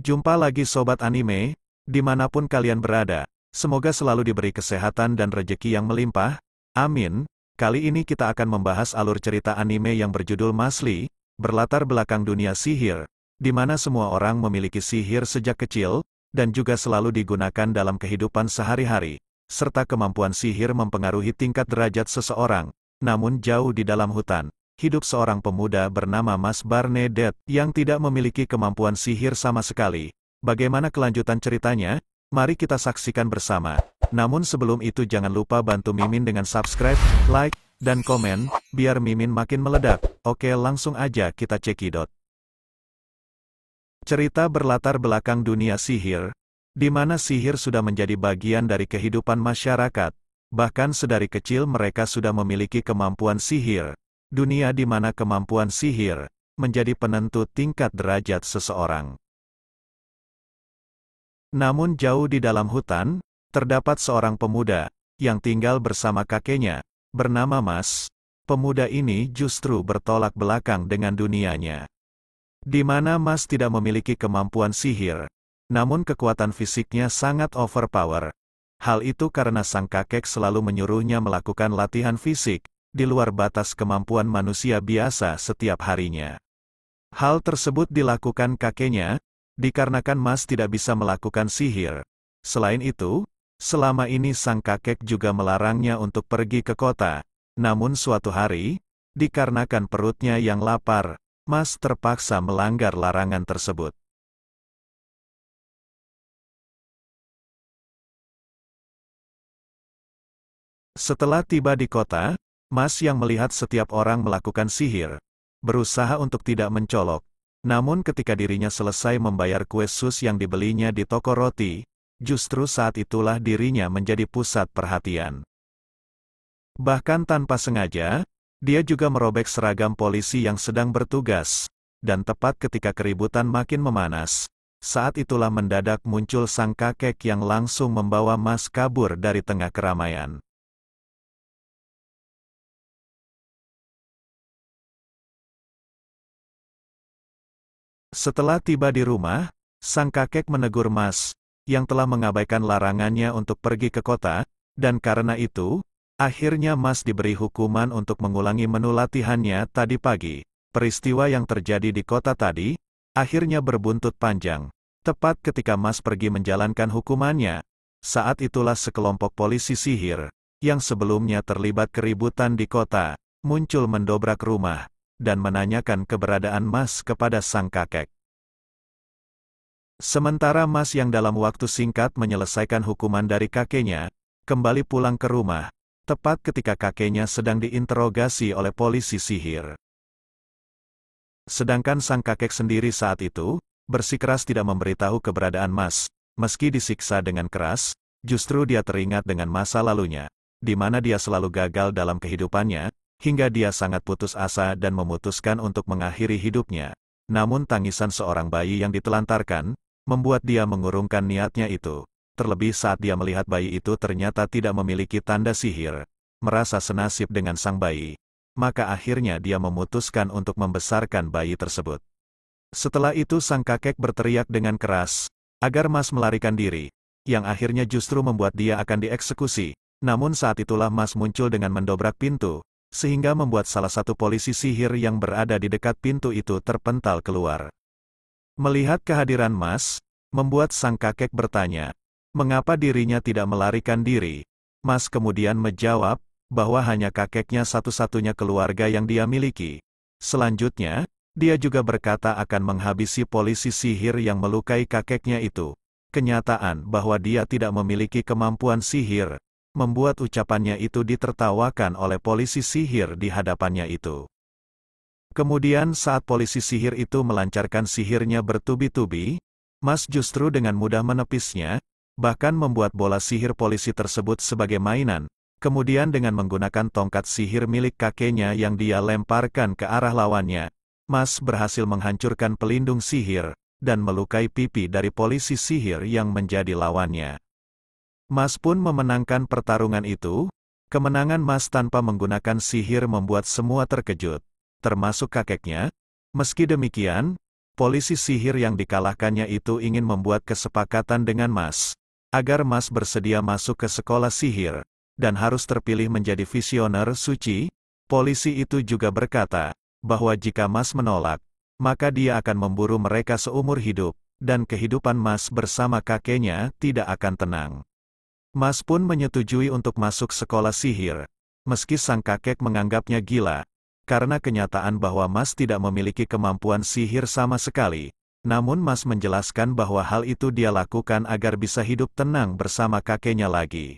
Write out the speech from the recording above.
Jumpa lagi Sobat Anime, dimanapun kalian berada, semoga selalu diberi kesehatan dan rejeki yang melimpah, amin. Kali ini kita akan membahas alur cerita anime yang berjudul Masli, berlatar belakang dunia sihir, di mana semua orang memiliki sihir sejak kecil, dan juga selalu digunakan dalam kehidupan sehari-hari, serta kemampuan sihir mempengaruhi tingkat derajat seseorang. Namun jauh di dalam hutan, hidup seorang pemuda bernama Mas Barnedet yang tidak memiliki kemampuan sihir sama sekali. Bagaimana kelanjutan ceritanya? Mari kita saksikan bersama. Namun sebelum itu jangan lupa bantu Mimin dengan subscribe, like, dan komen, biar Mimin makin meledak. Oke, langsung aja kita cekidot. Cerita berlatar belakang dunia sihir, di mana sihir sudah menjadi bagian dari kehidupan masyarakat. Bahkan sedari kecil mereka sudah memiliki kemampuan sihir. Dunia di mana kemampuan sihir menjadi penentu tingkat derajat seseorang. Namun jauh di dalam hutan, terdapat seorang pemuda yang tinggal bersama kakeknya, bernama Mas. Pemuda ini justru bertolak belakang dengan dunianya. Di mana Mas tidak memiliki kemampuan sihir, namun kekuatan fisiknya sangat overpower. Hal itu karena sang kakek selalu menyuruhnya melakukan latihan fisik di luar batas kemampuan manusia biasa setiap harinya. Hal tersebut dilakukan kakeknya, dikarenakan Mas tidak bisa melakukan sihir. Selain itu, selama ini sang kakek juga melarangnya untuk pergi ke kota. Namun suatu hari, dikarenakan perutnya yang lapar, Mas terpaksa melanggar larangan tersebut. Setelah tiba di kota, Mas yang melihat setiap orang melakukan sihir, berusaha untuk tidak mencolok. Namun ketika dirinya selesai membayar kue sus yang dibelinya di toko roti, justru saat itulah dirinya menjadi pusat perhatian. Bahkan tanpa sengaja, dia juga merobek seragam polisi yang sedang bertugas, dan tepat ketika keributan makin memanas, saat itulah mendadak muncul sang kakek yang langsung membawa Mas kabur dari tengah keramaian. Setelah tiba di rumah, sang kakek menegur Mas, yang telah mengabaikan larangannya untuk pergi ke kota, dan karena itu, akhirnya Mas diberi hukuman untuk mengulangi menu latihannya tadi pagi. Peristiwa yang terjadi di kota tadi, akhirnya berbuntut panjang. Tepat ketika Mas pergi menjalankan hukumannya, saat itulah sekelompok polisi sihir, yang sebelumnya terlibat keributan di kota, muncul mendobrak rumah, dan menanyakan keberadaan Mas kepada sang kakek. Sementara Mas yang dalam waktu singkat menyelesaikan hukuman dari kakeknya, kembali pulang ke rumah, tepat ketika kakeknya sedang diinterogasi oleh polisi sihir. Sedangkan sang kakek sendiri saat itu, bersikeras tidak memberitahu keberadaan Mas. Meski disiksa dengan keras, justru dia teringat dengan masa lalunya, di mana dia selalu gagal dalam kehidupannya, hingga dia sangat putus asa dan memutuskan untuk mengakhiri hidupnya. Namun tangisan seorang bayi yang ditelantarkan, membuat dia mengurungkan niatnya itu. Terlebih saat dia melihat bayi itu ternyata tidak memiliki tanda sihir, merasa senasib dengan sang bayi, maka akhirnya dia memutuskan untuk membesarkan bayi tersebut. Setelah itu sang kakek berteriak dengan keras, agar Mas melarikan diri, yang akhirnya justru membuat dia akan dieksekusi. Namun saat itulah Mas muncul dengan mendobrak pintu, sehingga membuat salah satu polisi sihir yang berada di dekat pintu itu terpental keluar. Melihat kehadiran Mas, membuat sang kakek bertanya, mengapa dirinya tidak melarikan diri? Mas kemudian menjawab, bahwa hanya kakeknya satu-satunya keluarga yang dia miliki. Selanjutnya, dia juga berkata akan menghabisi polisi sihir yang melukai kakeknya itu. Kenyataan bahwa dia tidak memiliki kemampuan sihir, membuat ucapannya itu ditertawakan oleh polisi sihir di hadapannya itu. Kemudian saat polisi sihir itu melancarkan sihirnya bertubi-tubi, Mas justru dengan mudah menepisnya, bahkan membuat bola sihir polisi tersebut sebagai mainan. Kemudian dengan menggunakan tongkat sihir milik kakeknya yang dia lemparkan ke arah lawannya, Mas berhasil menghancurkan pelindung sihir, dan melukai pipi dari polisi sihir yang menjadi lawannya. Mas pun memenangkan pertarungan itu. Kemenangan Mas tanpa menggunakan sihir membuat semua terkejut, termasuk kakeknya. Meski demikian, Polisi sihir yang dikalahkannya itu ingin membuat kesepakatan dengan Mas, agar Mas bersedia masuk ke sekolah sihir, dan harus terpilih menjadi visioner suci. Polisi itu juga berkata, bahwa jika Mas menolak, maka dia akan memburu mereka seumur hidup, dan kehidupan Mas bersama kakeknya tidak akan tenang. Mas pun menyetujui untuk masuk sekolah sihir, meski sang kakek menganggapnya gila, karena kenyataan bahwa Mas tidak memiliki kemampuan sihir sama sekali. Namun Mas menjelaskan bahwa hal itu dia lakukan agar bisa hidup tenang bersama kakeknya lagi.